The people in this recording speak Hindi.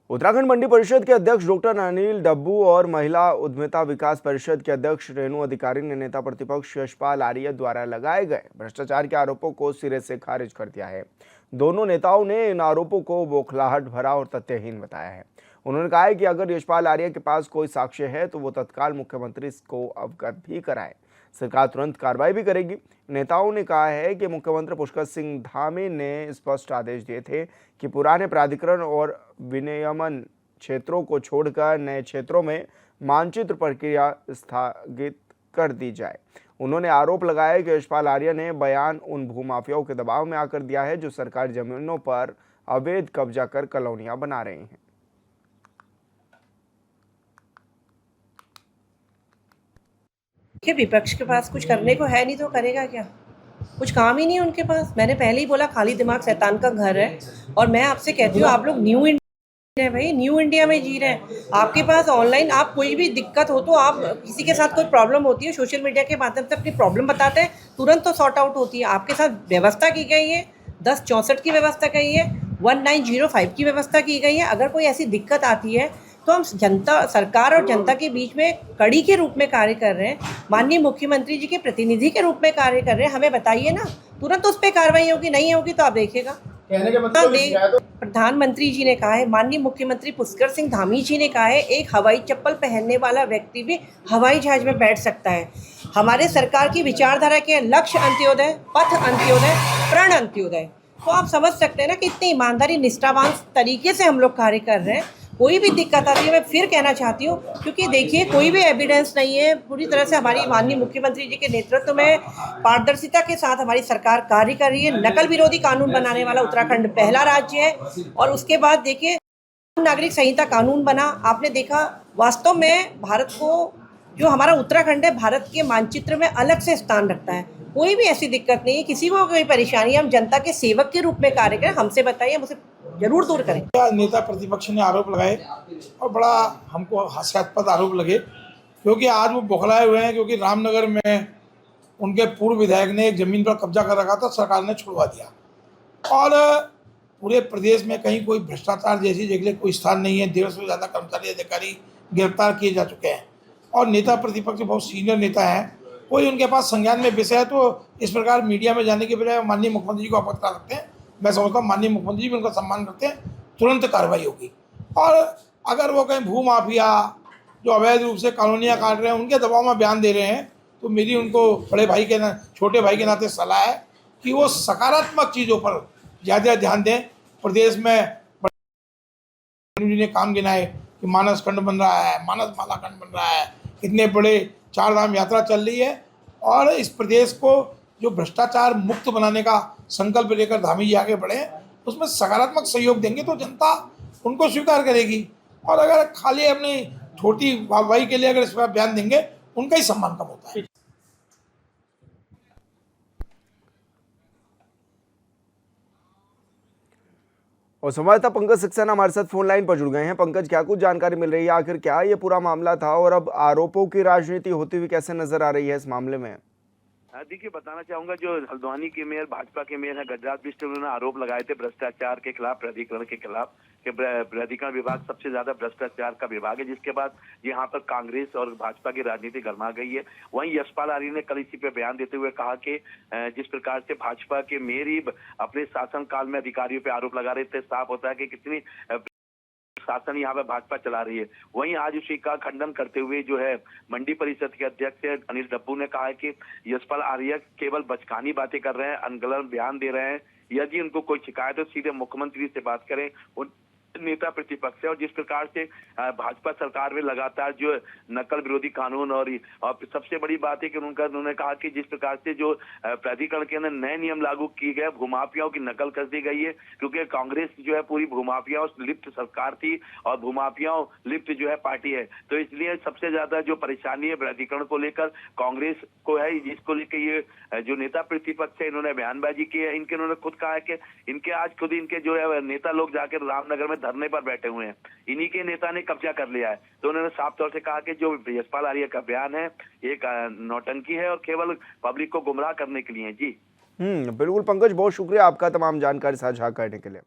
उत्तराखंड मंडी परिषद के अध्यक्ष डॉक्टर अनिल डब्बू और महिला उद्यमिता विकास परिषद के अध्यक्ष रेणु अधिकारी ने नेता प्रतिपक्ष यशपाल आर्य द्वारा लगाए गए भ्रष्टाचार के आरोपों को सिरे से खारिज कर दिया है। दोनों नेताओं ने इन आरोपों को बौखलाहट भरा और तथ्यहीन बताया है। उन्होंने कहा है कि अगर यशपाल आर्य के पास कोई साक्ष्य है तो वो तत्काल मुख्यमंत्री को अवगत भी कराए, सरकार तुरंत कार्रवाई भी करेगी। नेताओं ने कहा है कि मुख्यमंत्री पुष्कर सिंह धामी ने स्पष्ट आदेश दिए थे कि पुराने प्राधिकरण और विनियमन क्षेत्रों को छोड़कर नए क्षेत्रों में मानचित्र प्रक्रिया स्थगित कर दी जाए। उन्होंने आरोप लगाया कि यशपाल आर्य ने बयान उन भूमाफियाओं के दबाव में आकर दिया है जो सरकारी जमीनों पर अवैध कब्जा कर कॉलोनियां बना रहे हैं। विपक्ष के पास कुछ करने को है नहीं तो करेगा क्या? कुछ काम ही नहीं उनके पास। मैंने पहले ही बोला खाली दिमाग शैतान का घर है। और मैं आपसे कहती हूँ, आप लोग न्यू इंडिया है भाई, न्यू इंडिया में जी रहे हैं। आपके पास ऑनलाइन आप कोई भी दिक्कत हो तो आप किसी के साथ कोई प्रॉब्लम होती है, सोशल मीडिया के माध्यम से अपनी प्रॉब्लम बताते हैं, तुरंत तो सॉर्ट आउट होती है। आपके साथ व्यवस्था की गई है, 1064 की व्यवस्था की है, 1905 की व्यवस्था की गई है। अगर कोई ऐसी दिक्कत आती है तो हम जनता, सरकार और जनता के बीच में कड़ी के रूप में कार्य कर रहे हैं, माननीय मुख्यमंत्री जी के प्रतिनिधि के रूप में कार्य कर रहे हैं। हमें बताइए ना, तुरंत उस पर कार्रवाई होगी, नहीं होगी तो आप देखिएगा। कहने के मतलब प्रधानमंत्री जी ने कहा है, माननीय मुख्यमंत्री पुष्कर सिंह धामी जी ने कहा है, एक हवाई चप्पल पहनने वाला व्यक्ति भी हवाई जहाज में बैठ सकता है। हमारे सरकार की विचारधारा के लक्ष्य अंत्योदय, पथ अंत्योदय, प्रण अंत्योदय। तो आप समझ सकते हैं ना कि इतनी ईमानदारी निष्ठावान तरीके से हम लोग कार्य कर रहे हैं। कोई भी दिक्कत आती है, मैं फिर कहना चाहती हूँ, क्योंकि देखिए कोई भी एविडेंस नहीं है। पूरी तरह से हमारी माननीय मुख्यमंत्री जी के नेतृत्व में पारदर्शिता के साथ हमारी सरकार कार्य कर रही है। नकल विरोधी कानून बनाने वाला उत्तराखंड पहला राज्य है। और उसके बाद देखिए नागरिक संहिता कानून बना, आपने देखा। वास्तव में भारत को, जो हमारा उत्तराखंड है, भारत के मानचित्र में अलग से स्थान रखता है। कोई भी ऐसी दिक्कत नहीं है, किसी को कोई परेशानी, हम जनता के सेवक के रूप में कार्य करें। हमसे बताइए, मुझे जरूर दूर करें। नेता प्रतिपक्ष ने आरोप लगाए और बड़ा हमको हास्यास्पद आरोप लगे, क्योंकि आज वो बौखलाए हुए हैं, क्योंकि रामनगर में उनके पूर्व विधायक ने एक जमीन पर कब्जा कर रखा था, सरकार ने छुड़वा दिया। और पूरे प्रदेश में कहीं कोई भ्रष्टाचार जैसी जगह कोई स्थान नहीं है। 150 से ज़्यादा कर्मचारी अधिकारी गिरफ्तार किए जा चुके हैं और नेता प्रतिपक्ष बहुत सीनियर नेता हैं। कोई उनके पास संज्ञान में विषय है तो इस प्रकार मीडिया में जाने के बजाय माननीय मुख्यमंत्री जी को अवगत करा सकते हैं। मैं समझता हूँ माननीय मुख्यमंत्री जी भी उनका सम्मान करते हैं, तुरंत कार्रवाई होगी। और अगर वो कहीं भू माफिया जो अवैध रूप से कॉलोनियाँ काट रहे हैं उनके दबाव में बयान दे रहे हैं, तो मेरी उनको बड़े भाई के छोटे भाई के नाते सलाह है कि वो सकारात्मक चीज़ों पर ज़्यादा ध्यान दें। प्रदेश में ने काम गिनाए कि मानस खंड बन रहा है, मानस माला खंड बन रहा है, इतने बड़े 4 धाम यात्रा चल रही है। और इस प्रदेश को जो भ्रष्टाचार मुक्त बनाने का संकल्प लेकर धामी जी आगे बढ़े, उसमें सकारात्मक सहयोग देंगे तो जनता उनको स्वीकार करेगी। और अगर खाली अपनी छोटी वाहवाही के लिए अगर इस पर बयान देंगे, उनका ही सम्मान कम होता है। और संवाददाता पंकज सक्सेना हमारे साथ फोन लाइन पर जुड़ गए हैं। पंकज, क्या कुछ जानकारी मिल रही है, आखिर क्या ये पूरा मामला था और अब आरोपों की राजनीति होती हुई कैसे नजर आ रही है इस मामले में? देखिए, बताना चाहूंगा, जो हल्द्वानी के मेयर, भाजपा के मेयर है गजराज बिष्ट, उन्होंने आरोप लगाए थे भ्रष्टाचार के खिलाफ, प्राधिकरण के खिलाफ, कि प्राधिकरण विभाग सबसे ज्यादा भ्रष्टाचार का विभाग है, जिसके बाद यहाँ पर कांग्रेस और भाजपा की राजनीति गरमा गई है। वहीं यशपाल आर्य ने कल इसी पे बयान देते हुए कहा कि जिस प्रकार से भाजपा के मेयर ही अपने शासनकाल में अधिकारियों पे आरोप लगा रहे थे, साफ होता है कि कितनी शासन यहाँ पे भाजपा चला रही है। वहीं आज उसी का खंडन करते हुए जो है मंडी परिषद के अध्यक्ष अनिल डब्बू ने कहा है कि यशपाल आर्य केवल बचकानी बातें कर रहे हैं, अनगढ़ बयान दे रहे हैं। यदि उनको कोई शिकायत हो सीधे मुख्यमंत्री से बात करें, नेता प्रतिपक्ष है। और जिस प्रकार से भाजपा सरकार में लगातार जो नकल विरोधी कानून और सबसे बड़ी बात है कि उन्होंने कहा कि जिस प्रकार से जो प्राधिकरण के अंदर नए नियम लागू किए गए, भूमाफियाओं की नकल कर दी गई है, क्योंकि कांग्रेस जो है पूरी भूमाफियाओं से लिप्त सरकार थी और भूमाफियाओं लिप्त जो है पार्टी है। तो इसलिए सबसे ज्यादा जो परेशानी है प्राधिकरण को लेकर कांग्रेस को है, जिसको लेकर ये जो नेता प्रतिपक्ष है इन्होंने बयानबाजी की है। इनके उन्होंने खुद कहा है कि इनके आज खुद इनके जो है नेता लोग जाकर रामनगर में धरने पर बैठे हुए हैं, इन्हीं के नेता ने कब्जा कर लिया है। तो उन्होंने साफ तौर से कहा कि जो यशपाल आर्य का बयान है एक नौटंकी है और केवल पब्लिक को गुमराह करने के लिए। जी बिल्कुल पंकज, बहुत शुक्रिया आपका तमाम जानकारी साझा करने के लिए।